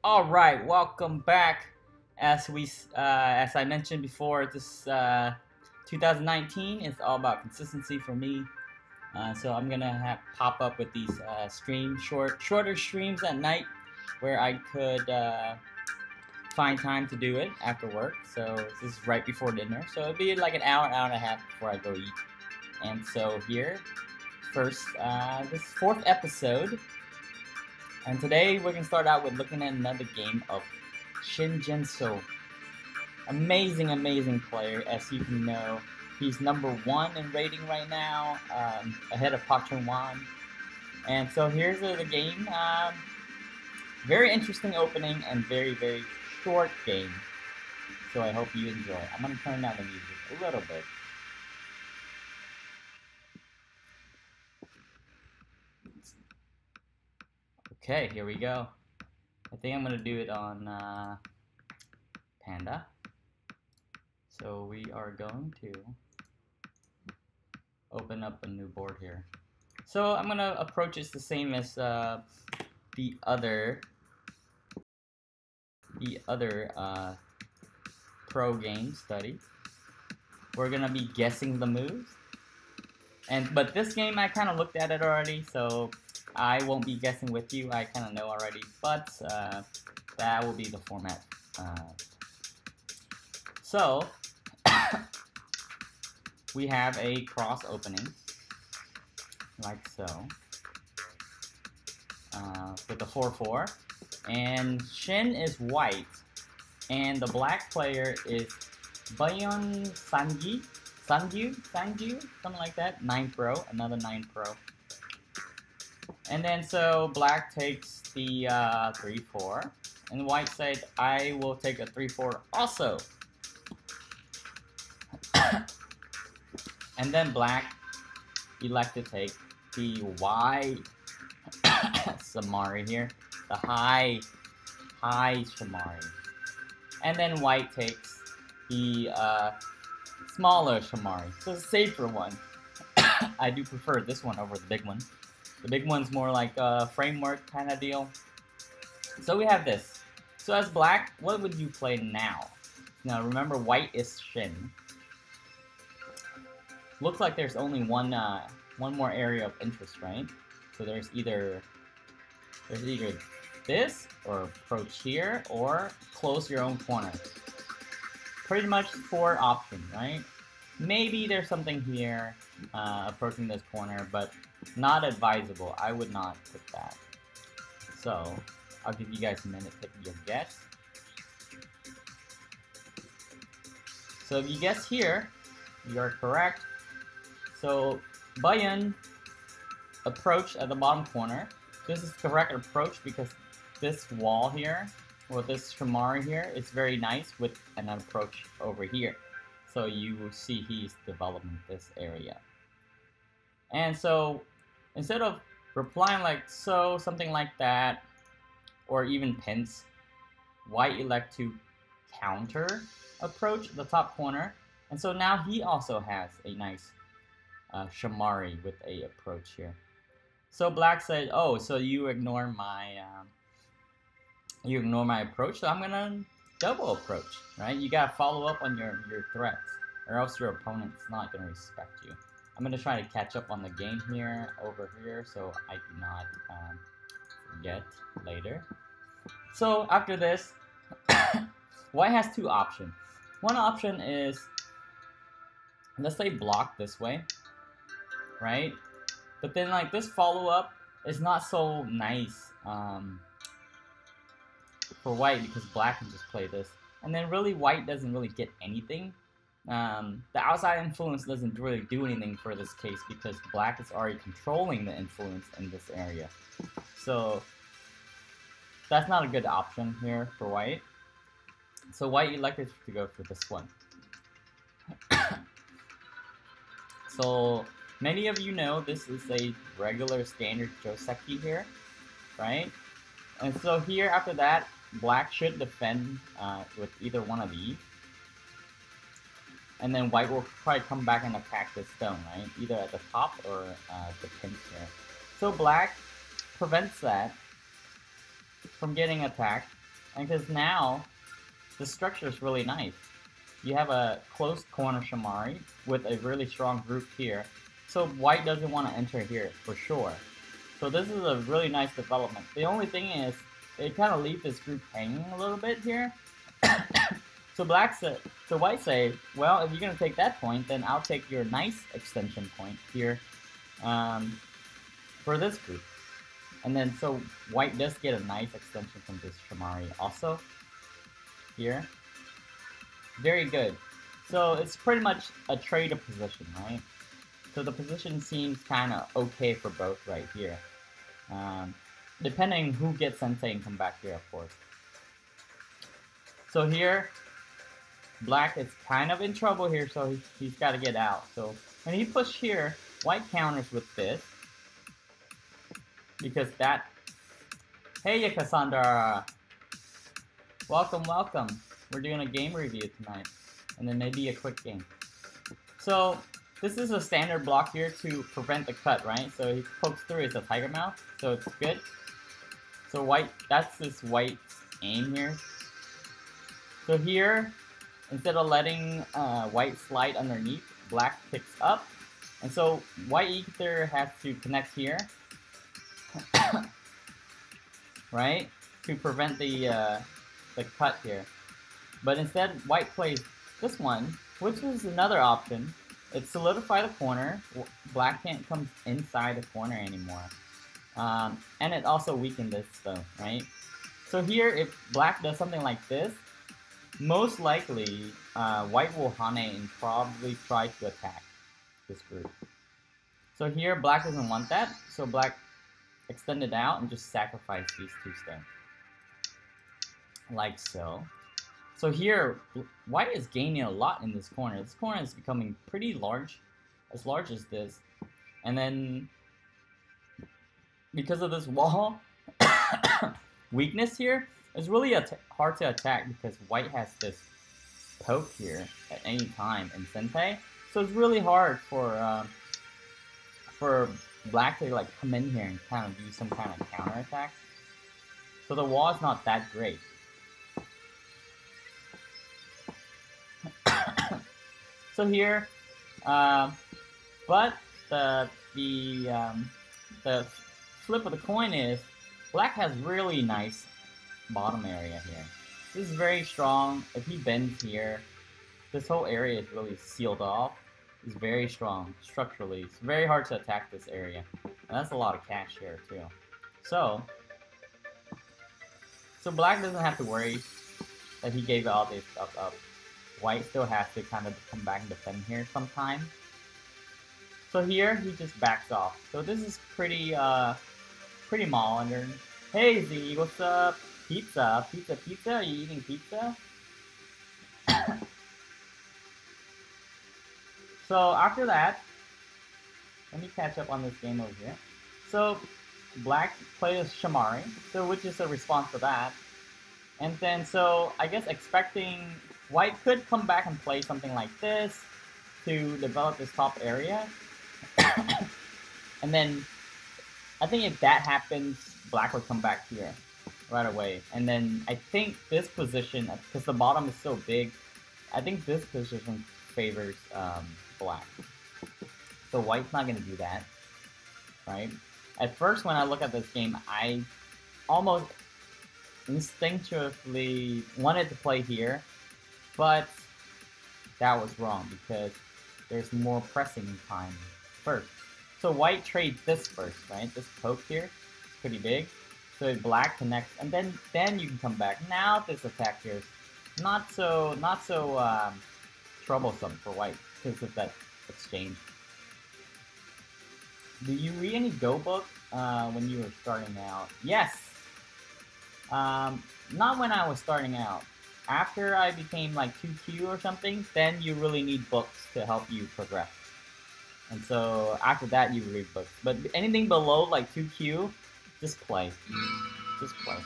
All right, welcome back. As I mentioned before, this 2019 is all about consistency for me. So I'm gonna pop up with these shorter streams at night, where I could find time to do it after work. So this is right before dinner. So it'd be like an hour and a half before I go eat. And so here, this fourth episode. And today we're going to start out with looking at another game of Shin Jinseo. Amazing player, as you can know. He's #1 in rating right now, ahead of Park Chun-Wan. And so here's the game. Very interesting opening and very short game. So I hope you enjoy. I'm going to turn down the music a little bit. Okay, here we go. I think I'm gonna do it on Panda. So we are going to open up a new board here. So I'm gonna approach it the same as the other pro game study. We're gonna be guessing the moves, but this game I kind of looked at it already, so I won't be guessing with you. I kind of know already, but that will be the format. So we have a cross opening, like so, with the 4/4, and Shin is white, and the black player is Bayon Sanju, something like that. 9 Pro, another 9 Pro. And then so black takes the 3/4, and white said I will take a 3/4 also. And then black elect to take the Y Shamari here, the high Shamari. And then white takes the smaller Shamari, so the safer one. I do prefer this one over the big one. The big one's more like a framework kind of deal. So we have this. So as black, what would you play now? Now remember, white is Shin. Looks like there's only one more area of interest, right? So there's either this, or approach here, or close your own corner. Pretty much 4 options, right? Maybe there's something here approaching this corner, but not advisable. I would not put that. So I'll give you guys a minute to take your guess. So if you guess here, you're correct. So Bayon approach at the bottom corner. This is the correct approach because this wall here, or this Shamari here, is very nice with an approach over here. So you will see he's developing this area. And so instead of replying like so, something like that, or even pence, white elect to counter approach the top corner. And so now he also has a nice Shamari with a approach here. So black said, oh, so you ignore my approach, so I'm gonna double approach, right? You gotta follow up on your threats, or else your opponent's not gonna respect you. I'm gonna try to catch up on the game here, over here, so I do not forget later. So after this, white has 2 options. One option is, let's say, block this way, right? But then like this follow-up is not so nice for white, because black can just play this. And then really white doesn't really get anything. The outside influence doesn't really do anything for this case, because black is already controlling the influence in this area. So that's not a good option here for white. So white elected to go for this one. So many of you know this is a regular standard Joseki here, right? And so here after that, black should defend with either one of these. And then white will probably come back and attack this stone, right? Either at the top or the pins here. So black prevents that from getting attacked And because now, the structure is really nice. You have a closed corner Shamari with a really strong group here. So white doesn't want to enter here, for sure. So this is a really nice development. The only thing is, it kind of leaves this group hanging a little bit here. So white say, well, if you're gonna take that point, then I'll take your nice extension point here for this group. And then so white does get a nice extension from this Shamari also here. Very good. So it's pretty much a trade of position, right? So the position seems kind of okay for both right here. Depending who gets Sensei and come back here, of course. So here, black is kind of in trouble here, so he's got to get out. So when he pushed here, white counters with this. Because that... Hey, Cassandra! Welcome, welcome. We're doing a game review tonight. And then maybe a quick game. So, this is a standard block here to prevent the cut, right? So he pokes through, it's a tiger mouth, so it's good. So white, that's this white's aim here. So here, instead of letting white slide underneath, black picks up. And so white either has to connect here, right, to prevent the cut here. But instead, white plays this one, which is another option. It solidifies the corner. Black can't come inside the corner anymore. And it also weakens this though, right? So here, if black does something like this, most likely white will Hane and probably try to attack this group. So here, black doesn't want that, so black extend it out and just sacrifice these two stones. Like so. So here, white is gaining a lot in this corner. This corner is becoming pretty large as this. And then, because of this wall weakness here, it's really hard to attack because white has this poke here at any time in Sensei. So it's really hard for black to like come in here and kind of do some kind of counter attack. So the wall is not that great. So here, but the flip of the coin is black has really nice bottom area here. This is very strong. If he bends here, this whole area is really sealed off. It's very strong structurally. It's very hard to attack this area, and that's a lot of cash here too. So black doesn't have to worry that he gave all this stuff up. White still has to kind of come back and defend here sometime. So here, he just backs off. So this is pretty modern. Hey Z, what's up? Pizza? Pizza? Are you eating pizza? So after that, let me catch up on this game over here. So black plays Shamari, so which is a response to that. And then so I guess expecting white could come back and play something like this to develop this top area. And then I think if that happens, black would come back here right away. And then I think this position, because the bottom is so big, I think this position favors black. So white's not going to do that, right? At first, when I look at this game, I almost instinctively wanted to play here, but that was wrong because there's more pressing time first. So white trades this first, right? This poke here is pretty big. So black connects, and then you can come back. Now this attack here is not so troublesome for white because of that exchange. Do you read any Go book when you were starting out? Yes. Not when I was starting out. After I became like 2Q or something, then you really need books to help you progress. And so after that, you read books. But anything below like 2Q, just play. Just play.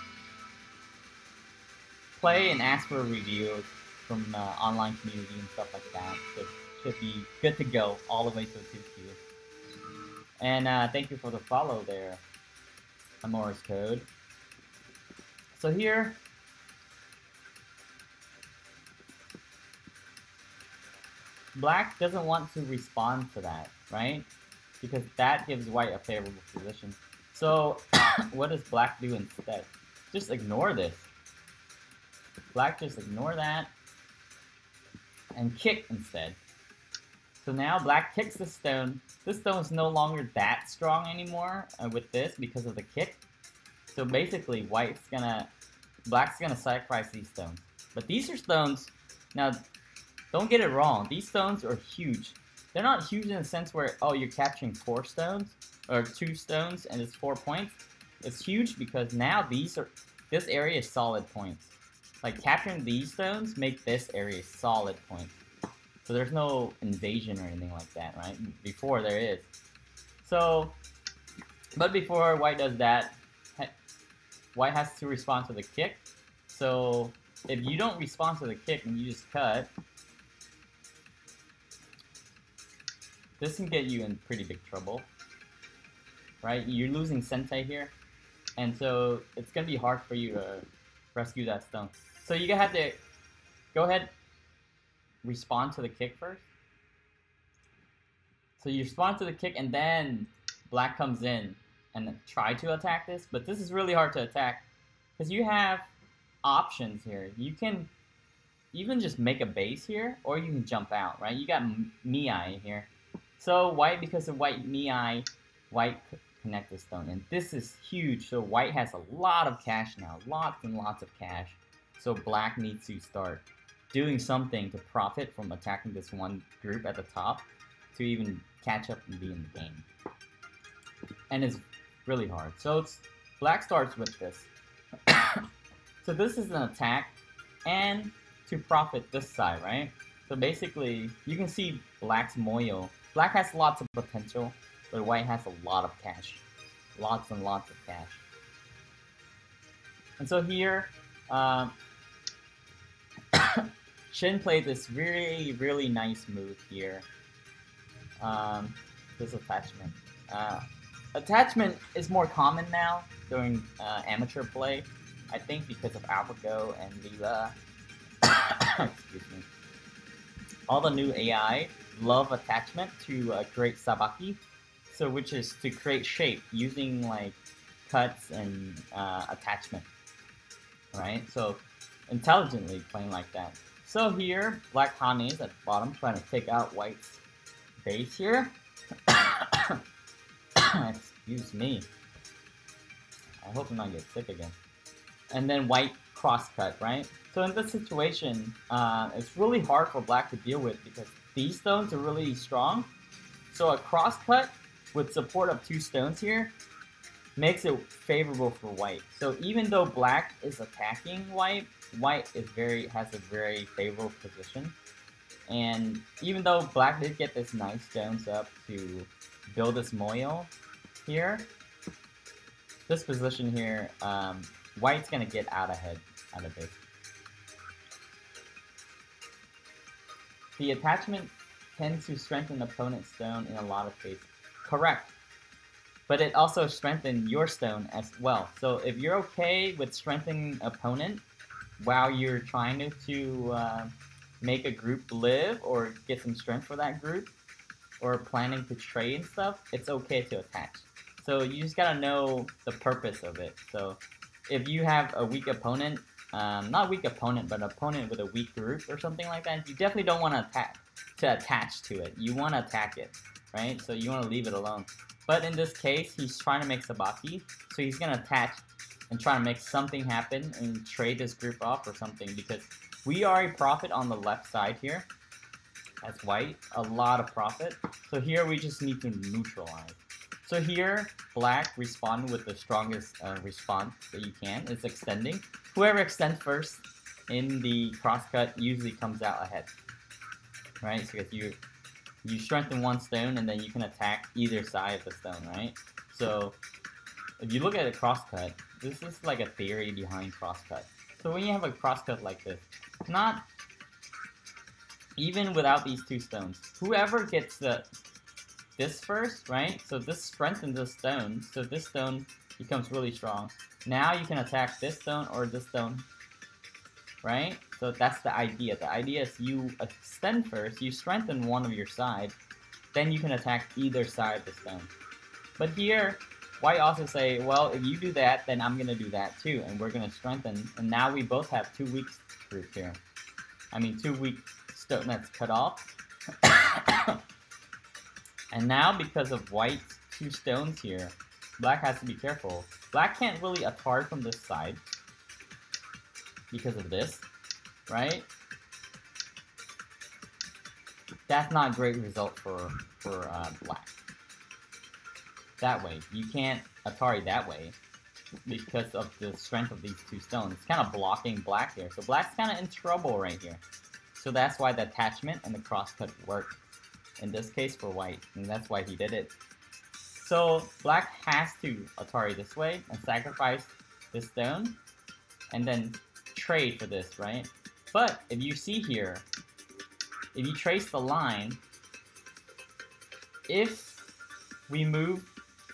Play and ask for reviews from online community and stuff like that. So should be good to go all the way to 2Q. And thank you for the follow there, Morse Code. So here, black doesn't want to respond to that, right? Because that gives white a favorable position. So what does black do instead? Just ignore this. Black just ignore that and kick instead. So now black kicks the stone. This stone is no longer that strong anymore with this because of the kick. So basically black's gonna sacrifice these stones. But these are stones, now don't get it wrong, these stones are huge. They're not huge in the sense where, oh, you're capturing 4 stones, or 2 stones, and it's 4 points. It's huge because now this area is solid points. Like, capturing these stones make this area solid points. So there's no invasion or anything like that, right? Before there is. So, but before white does that, white has to respond to the kick. So if you don't respond to the kick and you just cut, this can get you in pretty big trouble, right? You're losing Sensei here, and so it's gonna be hard for you to rescue that stone. So you're gonna have to go ahead, respond to the kick first. So you respond to the kick, and then black comes in and try to attack this, but this is really hard to attack because you have options here. You can even just make a base here, or you can jump out, right? You got Miai here. So white, because of white Miai, white connect the stone, and this is huge. So white has a lot of cash now, lots and lots of cash. So black needs to start doing something to profit from attacking this one group at the top to even catch up and be in the game. And it's really hard. So black starts with this. So this is an attack and to profit this side, right? So basically, you can see black's Moyo. Black has lots of potential, but white has a lot of cash. Lots and lots of cash. And so here, Shin played this really, really nice move here. This attachment. Attachment is more common now during amateur play, I think, because of AlphaGo and Viva. Excuse me. All the new AI love attachment to create sabaki, so which is to create shape using like cuts and attachment, right? So intelligently playing like that. So here, black Hane is at the bottom trying to take out white's base here. Excuse me. I hope I'm not get sick again. And then white cross-cut, right? So in this situation, it's really hard for black to deal with because these stones are really strong. So a cross-cut with support of 2 stones here makes it favorable for white. So even though black is attacking white, white has a very favorable position. And even though black did get this nice stones up to build this Moyo here, this position here, white's gonna get out of this. The attachment tends to strengthen opponent's stone in a lot of cases. Correct. But it also strengthens your stone as well. So if you're okay with strengthening opponent while you're trying to make a group live or get some strength for that group, or planning to trade and stuff, it's okay to attach. So you just gotta know the purpose of it. So if you have a weak opponent, not weak opponent, but an opponent with a weak group or something like that, you definitely don't want to attach to it. You want to attack it, right? So you want to leave it alone. But in this case, he's trying to make sabaki, so he's gonna attach and try to make something happen and trade this group off or something, because we already profit on the left side here as white, a lot of profit. So here we just need to neutralize. So here, black responded with the strongest response that you can. It's extending. Whoever extends first in the crosscut usually comes out ahead, right? So because you strengthen one stone and then you can attack either side of the stone, right? So if you look at a crosscut, this is like a theory behind crosscut. So when you have a crosscut like this, not even without these 2 stones, whoever gets this first, right? So this strengthens the stone, so this stone becomes really strong. Now you can attack this stone or this stone, right? So that's the idea. The idea is you extend first, you strengthen one of your side, then you can attack either side of the stone. But here, white also say, well, if you do that, then I'm gonna do that too, and we're gonna strengthen, and now we both have 2 weak group here. I mean 2 weak stone that's cut off. And now because of white's 2 stones here, black has to be careful. Black can't really Atari from this side because of this, right? That's not a great result for black. That way, you can't Atari that way because of the strength of these 2 stones. It's kind of blocking black here, so black's kind of in trouble right here. So that's why the attachment and the crosscut work in this case for white, and that's why he did it. So black has to Atari this way and sacrifice this stone, and then trade for this, right? But if you see here, if you trace the line, if we move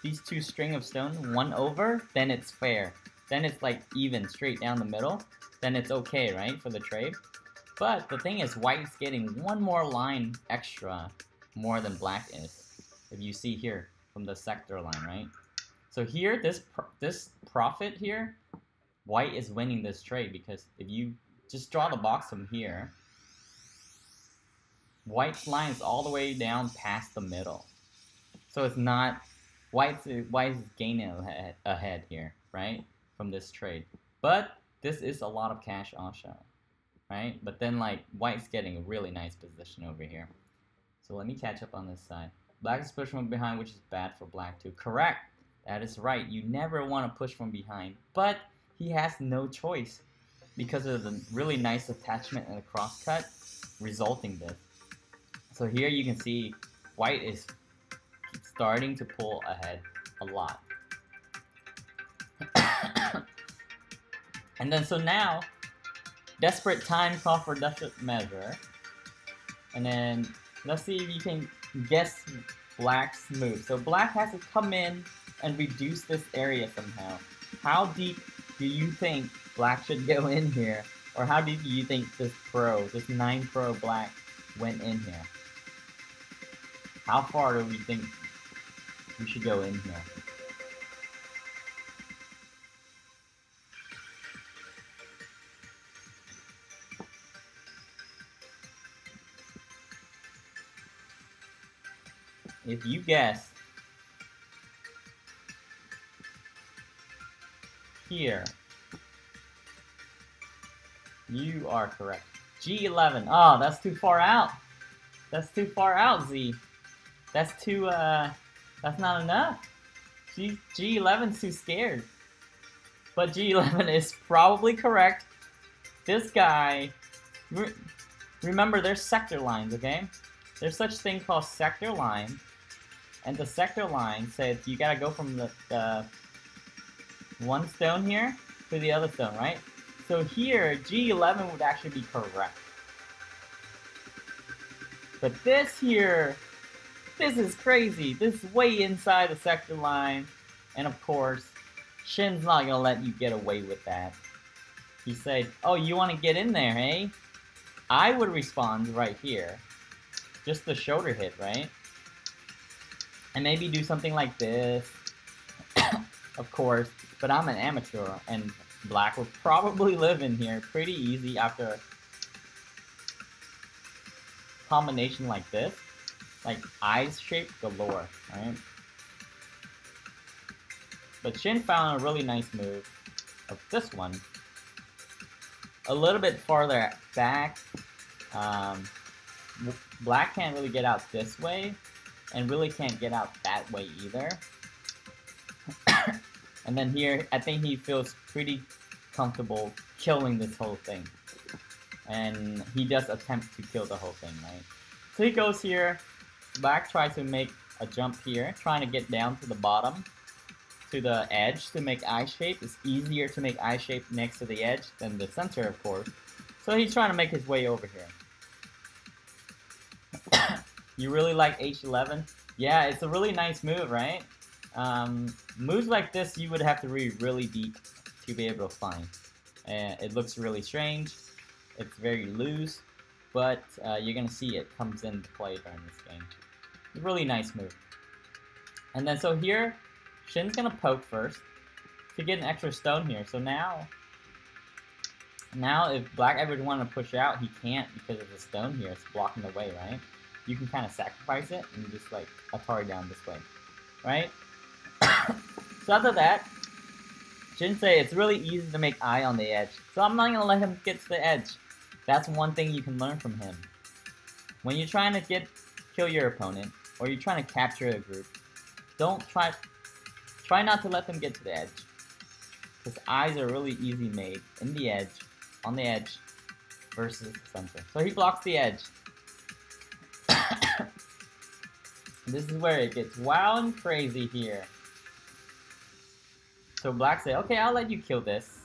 these 2 string of stone 1 over, then it's fair. Then it's like even straight down the middle. Then it's okay, right, for the trade. But the thing is, white's getting 1 more line extra more than black is. If you see here from the sector line, right? So here, this profit here, white is winning this trade because if you just draw the box from here, white's line is all the way down past the middle. So it's not, white is gaining ahead here, right? From this trade. But this is a lot of cash also, right? But then like white's getting a really nice position over here. So let me catch up on this side. Black is pushing from behind, which is bad for black too. Correct. That is right. You never want to push from behind. But he has no choice because of the really nice attachment and the crosscut resulting this. So here you can see white is starting to pull ahead a lot. And then so now, desperate time call for desperate measure. And then let's see if you can guess black's move. So black has to come in and reduce this area somehow. How deep do you think black should go in here? Or how deep do you think this 9 pro black went in here? How far do we think we should go in here? If you guess here, you are correct. G11. Oh, that's too far out. That's too far out, Z. That's too, that's not enough. G11's too scared. But G11 is probably correct. This guy, remember there's sector lines, okay? There's such thing called sector line. And the sector line says you gotta go from the one stone here to the other stone, right? So here, G11 would actually be correct. But this here, this is crazy. This is way inside the sector line. And of course, Shin's not gonna let you get away with that. He said, oh, you wanna get in there, hey? I would respond right here. Just the shoulder hit, right? And maybe do something like this. Of course, but I'm an amateur, and black will probably live in here pretty easy after a combination like this. Like eyes shape galore, right? But Shin found a really nice move of this one. A little bit farther back. Black can't really get out this way, and really can't get out that way either. And then here, I think he feels pretty comfortable killing this whole thing. And he does attempt to kill the whole thing, right? So he goes here, black tries to make a jump here, trying to get down to the bottom, to the edge to make eye shape. It's easier to make eye shape next to the edge than the center, of course. So he's trying to make his way over here. You really like H11? Yeah, it's a really nice move, right? Moves like this, you would have to read really deep to be able to find. It looks really strange, It's very loose, but you're gonna see it comes into play during this game. Really nice move. And then so here, Shin's gonna poke first to get an extra stone here. So now if Black ever wanted to push out, he can't because of the stone here. It's blocking the way, right? You can kind of sacrifice it and just like Atari down this way, right? So after that, Jinseo, it's really easy to make eye on the edge. So I'm not gonna let him get to the edge. That's one thing you can learn from him. When you're trying to kill your opponent, or you're trying to capture a group, don't try not to let them get to the edge. Because eyes are really easy made in the edge, on the edge, versus the center. So he blocks the edge. This is where it gets wild and crazy here. So Black say, okay, I'll let you kill this.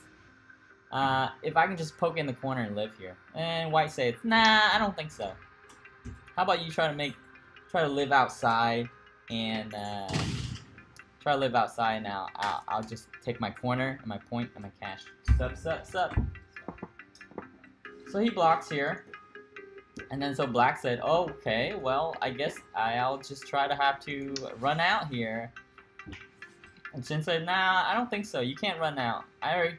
If I can just poke in the corner and live here. And White says, nah, I don't think so. How about you try to live outside and try to live outside now. I'll just take my corner and my point and my cash. Sup. So he blocks here. And then so Black said, oh, okay, well, I guess I'll just try to have to run out here. And Shin said, nah, I don't think so. You can't run out. I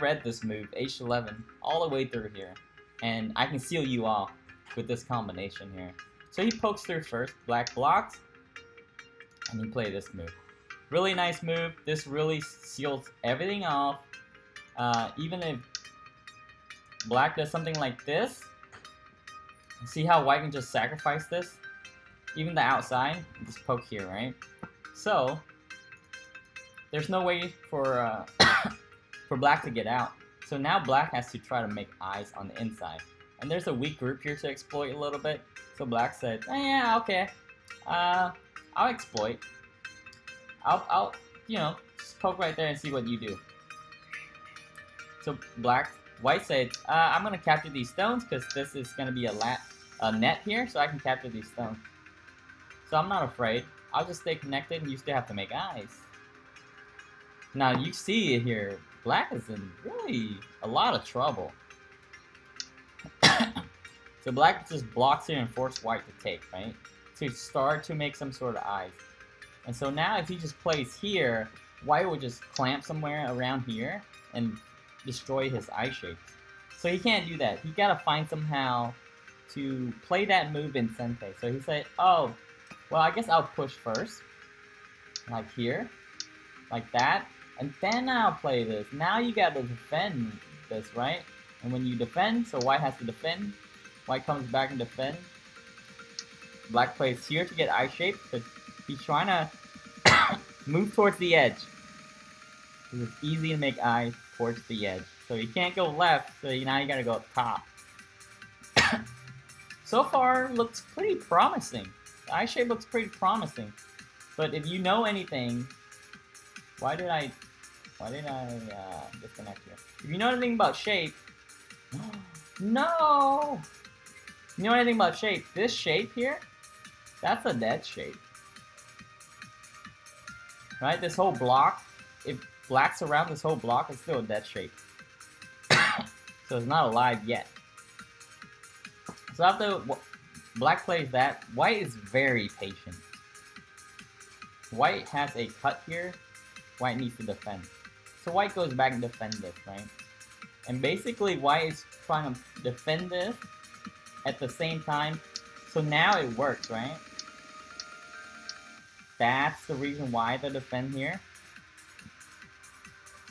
read this move, H11, all the way through here. And I can seal you off with this combination here. So he pokes through first, Black blocks, and he played this move. Really nice move. This really seals everything off. Even if Black does something like this, see how White can just sacrifice this? Even the outside, just poke here, right? So there's no way for for Black to get out. So now Black has to try to make eyes on the inside. And there's a weak group here to exploit a little bit. So Black said, yeah, okay. I'll exploit. I'll just poke right there and see what you do. So White said, I'm gonna capture these stones because this is gonna be a net here, so I can capture these stones. So I'm not afraid. I'll just stay connected and you still have to make eyes. Now you see it here, Black is in really a lot of trouble. So Black just blocks here and forces White to take, right? To start to make some sort of eyes. And so now if he just plays here, White will just clamp somewhere around here and destroy his eye shapes. So he can't do that. He gotta find somehow to play that move in Sente. So he said, oh, well, I guess I'll push first. Like here. Like that. And then I'll play this. Now you gotta defend this, right? And when you defend, so White has to defend. White comes back and defend. Black plays here to get eye shape because he's trying to move towards the edge. It's easy to make eyes towards the edge. So you can't go left, so now you gotta go up top. So far, looks pretty promising. The eye shape looks pretty promising. But if you know anything, why did I disconnect here? If you know anything about shape, no! You know anything about shape? This shape here, that's a dead shape. Right? This whole block, if Black's around this whole block, it's still a dead shape. So it's not alive yet. So after Black plays that, White is very patient. White has a cut here. White needs to defend. So White goes back and defends this, right? And basically White is trying to defend this at the same time. So now it works, right? That's the reason why they defend here.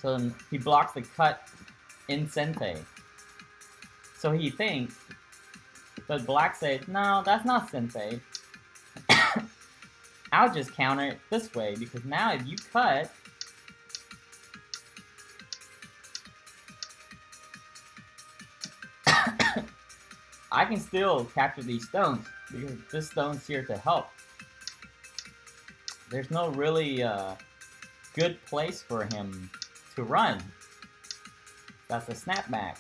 So he blocks the cut in Sente. So he thinks, but Black says, no, that's not Sente. I'll just counter it this way, because now if you cut, I can still capture these stones, because this stone's here to help. There's no really good place for him to run. That's a snapback.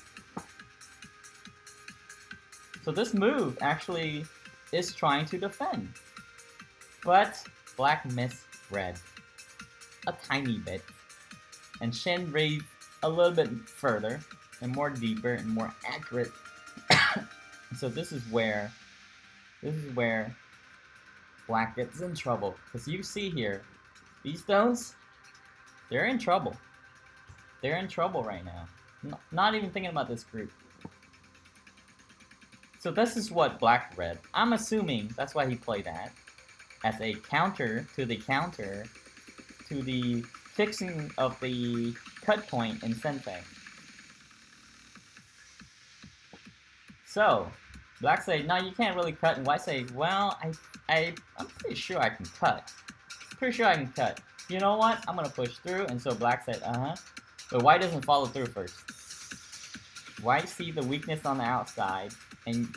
So this move actually is trying to defend. But Black misread a tiny bit. And Shin read a little bit further and more deeper and more accurate So this is where black gets in trouble. Because you see here, these stones, they're in trouble. They're in trouble right now. Not even thinking about this group. So this is what black read. I'm assuming that's why he played that. As a counter to the fixing of the cut point in Sensei. So, black say, no, you can't really cut, and white say, well, I'm pretty sure I can cut. Pretty sure I can cut. You know what? I'm gonna push through, and so black said, But white doesn't follow through first. White see the weakness on the outside, and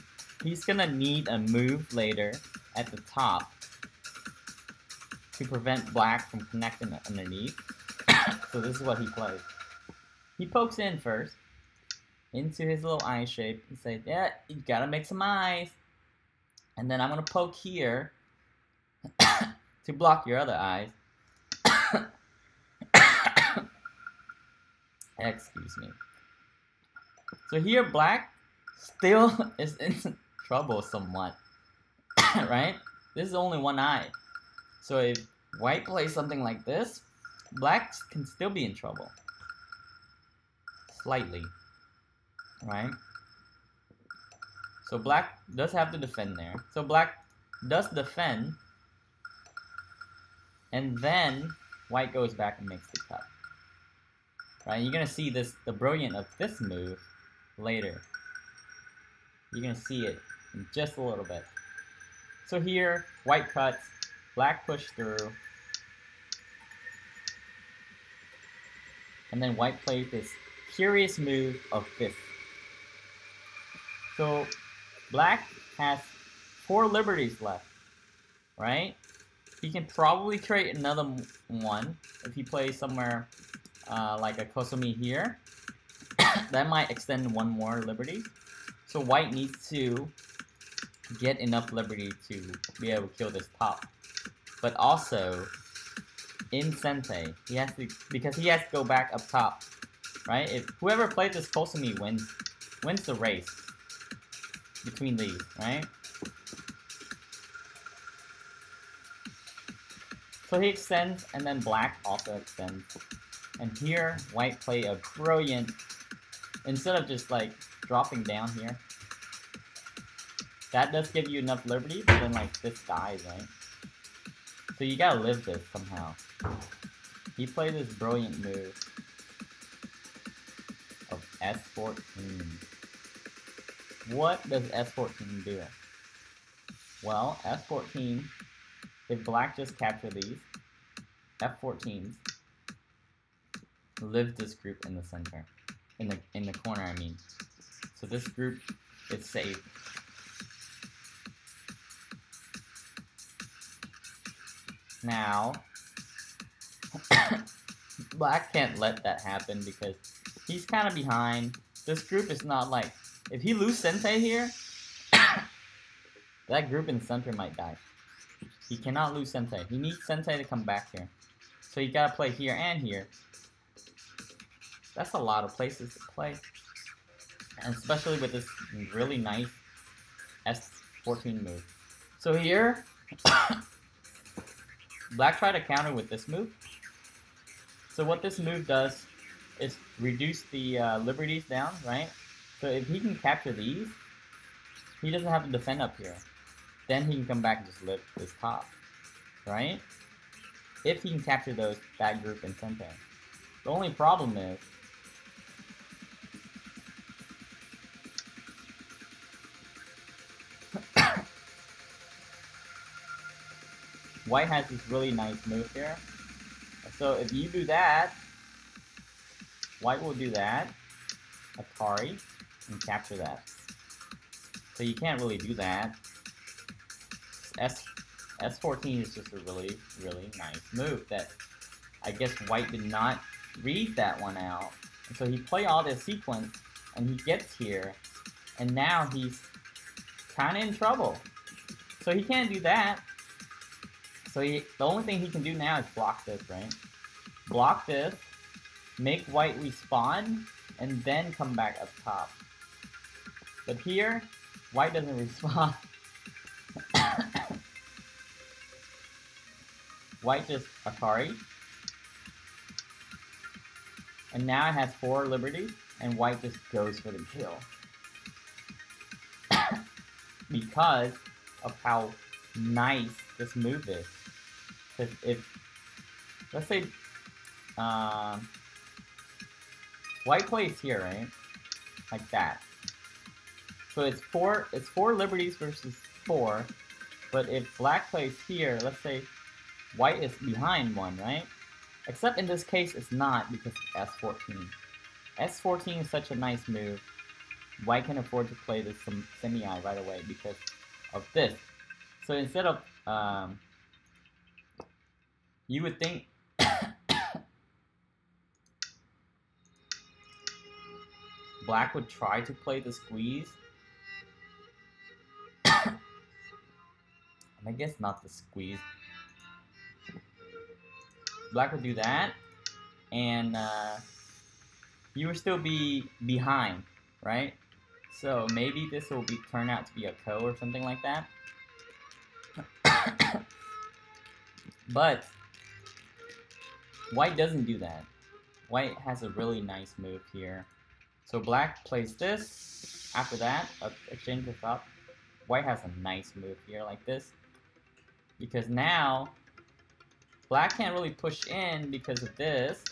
he's gonna need a move later at the top to prevent black from connecting underneath. So this is what he plays. He pokes in first, into his little eye shape, and says, yeah, you gotta make some eyes. And then I'm gonna poke here to block your other eyes. Excuse me. So here black still is in trouble somewhat. Right? This is only one eye. So if white plays something like this, black can still be in trouble. Slightly. Right? So black does have to defend there. So black does defend. And then white goes back and makes the cut. Right? You're gonna see this, the brilliance of this move later. You're gonna see it in just a little bit. So here, white cuts, black push through, and then white plays this curious move of fifth. So black has 4 liberties left, right? He can probably create another one if he plays somewhere like a Kosomi here. That might extend 1 more liberty. So white needs to get enough liberty to be able to kill this top. But also, in Sensei, he has to, because he has to go back up top, right? If whoever played this Kosomi wins the race between these, right? So he extends, and then black also extends. And here, white play a brilliant, instead of just like dropping down here, that does give you enough liberty, but then like this dies, right? So you gotta live this somehow. He played this brilliant move of S14. What does S14 do? Well, S14, if black just capture these, F14s live this group in the center. In the corner, I mean. So this group is safe. Now, black can't let that happen because he's kind of behind. This group is not like, if he loses Sensei here, that group in the center might die. He cannot lose Sensei. He needs Sensei to come back here. So you gotta play here and here. That's a lot of places to play. And especially with this really nice S14 move. So here, black tried to counter with this move. So what this move does is reduce the liberties down, right? So if he can capture these, he doesn't have to defend up here. Then he can come back and just lift this top, right? If he can capture that group in Sensei. The only problem is, white has this really nice move here. So if you do that, white will do that, Atari, and capture that. So you can't really do that. S14 is just a really, really nice move that I guess white did not read that one out. And so he played all this sequence, and he gets here, and now he's kind of in trouble. So he can't do that. So the only thing he can do now is block this, right? Block this, make white respawn, and then come back up top. But here, White doesn't respond. White just Atari. And now it has 4 liberties, and white just goes for the kill. Because of how nice this move is. Because if, let's say, white plays here, right? Like that. So it's 4 liberties versus 4. But if black plays here, let's say white is behind 1, right? Except in this case it's not, because of S14. S14 is such a nice move. White can afford to play this semi-eye right away because of this. So instead of, you would think black would try to play the squeeze. I guess not the squeeze. Black would do that, and you would still be behind, right? So maybe this will turn out to be a ko or something like that. But white doesn't do that. White has a really nice move here. So black plays this. After that, exchange of up. White has a nice move here like this. Because now black can't really push in because of this,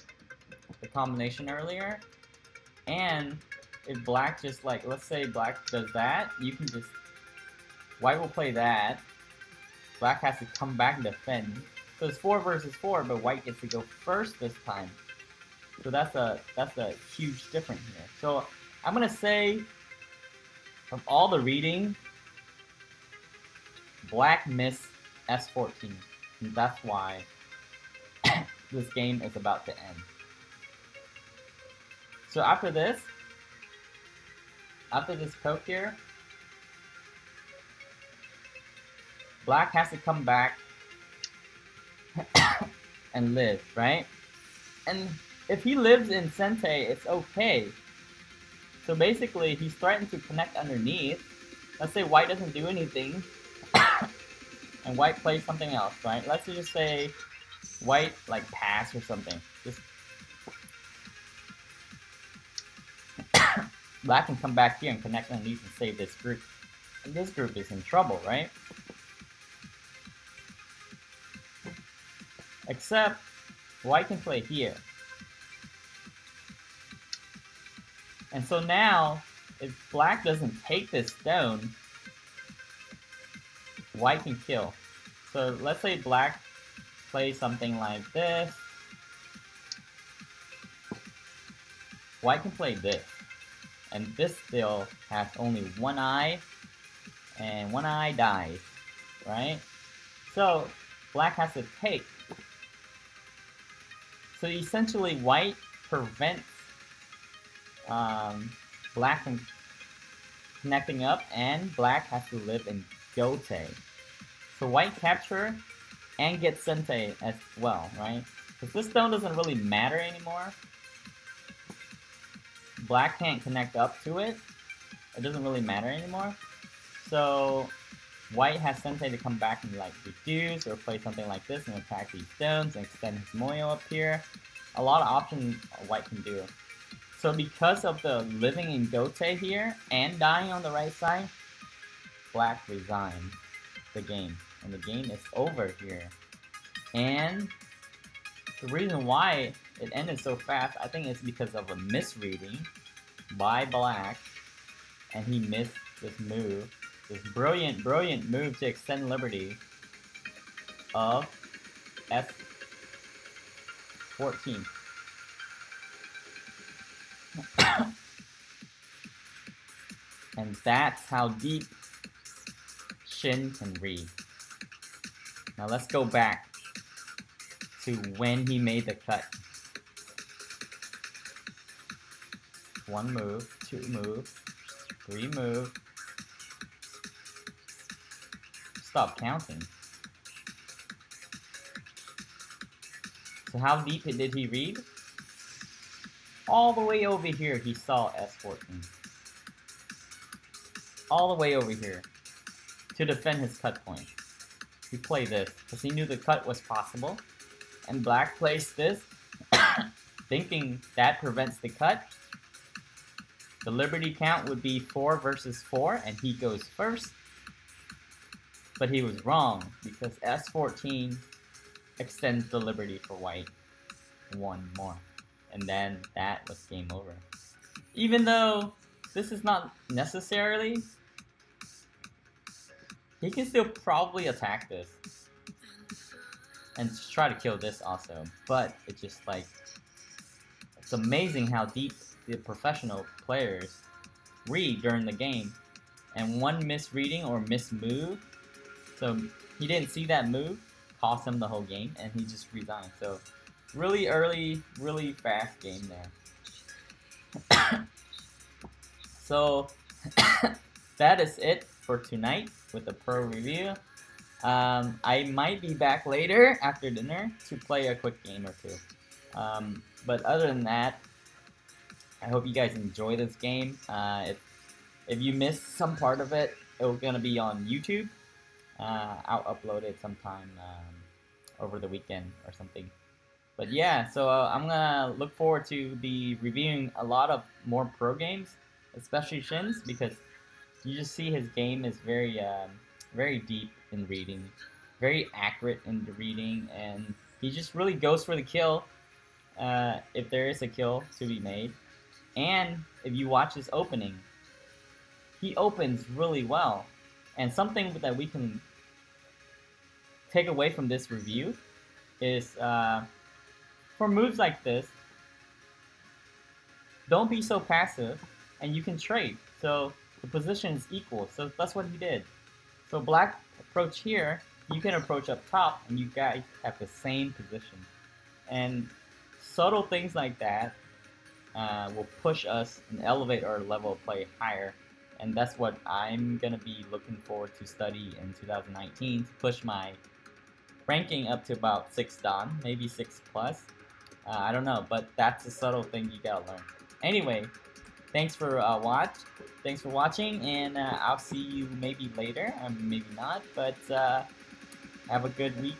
the combination earlier. And if black just, like, let's say black does that, you can just, white will play that. Black has to come back and defend. So it's 4 versus 4, but white gets to go first this time. So that's a huge difference here. So I'm gonna say, from all the reading, black missed S14. And that's why this game is about to end. So after this poke here, black has to come back and live, right? And if he lives in Sente, it's okay. So basically, he's threatened to connect underneath. Let's say white doesn't do anything, and white plays something else, right? Let's just say white, like, pass or something. Just black can come back here and connect underneath and save this group. And this group is in trouble, right? Except white can play here. And so now, if black doesn't take this stone, white can kill. So let's say black plays something like this. White can play this. And this still has only 1 eye, and 1 eye dies, right? So black has to take. So essentially white prevents black from connecting up, and black has to live in Gote. So white capture and get Sente as well, right? Because this stone doesn't really matter anymore. Black can't connect up to it. It doesn't really matter anymore. So white has Sente to come back and, like, reduce or play something like this and attack these stones and extend his Moyo up here. A lot of options white can do. So because of the living in Gote here and dying on the right side, black resigns the game. And the game is over here. And the reason why it ended so fast, I think it's because of a misreading by black. And he missed this move. This brilliant, brilliant move to extend liberty of S14. And that's how deep Shin can read. Now let's go back to when he made the cut. 1 move, 2 move, 3 move. Stop counting. So how deep did he read? All the way over here he saw S14. all the way over here to defend his cut point. He played this because he knew the cut was possible, and black plays this thinking that prevents the cut. The liberty count would be 4 versus 4, and he goes first. But he was wrong, because S14 extends the liberty for white one more. And then that was game over. Even though this is not necessarily, he can still probably attack this. And try to kill this also. But it's just like, it's amazing how deep the professional players read during the game. And one misreading or mismove, so he didn't see that move, cost him the whole game, and he just resigned. So really early, really fast game there. So that is it for tonight with the pro review. I might be back later after dinner to play a quick game or two. But other than that, I hope you guys enjoy this game. If you missed some part of it, it's gonna be on YouTube. I'll upload it sometime over the weekend or something. But yeah, so I'm gonna look forward to be reviewing a lot of more pro games, especially Shin's, because you just see his game is very, very deep in reading, very accurate in the reading, and he just really goes for the kill if there is a kill to be made. And if you watch his opening, he opens really well. And something that we can take away from this review is for moves like this, don't be so passive, and you can trade. So the position is equal. So that's what he did. So black approach here, you can approach up top, and you guys have the same position. And subtle things like that will push us and elevate our level of play higher. And that's what I'm going to be looking forward to study in 2019 to push my ranking up to about 6 dan, maybe 6 plus. I don't know, but that's a subtle thing you gotta learn. Anyway, thanks for watching, and I'll see you maybe later, maybe not, but have a good week.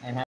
And have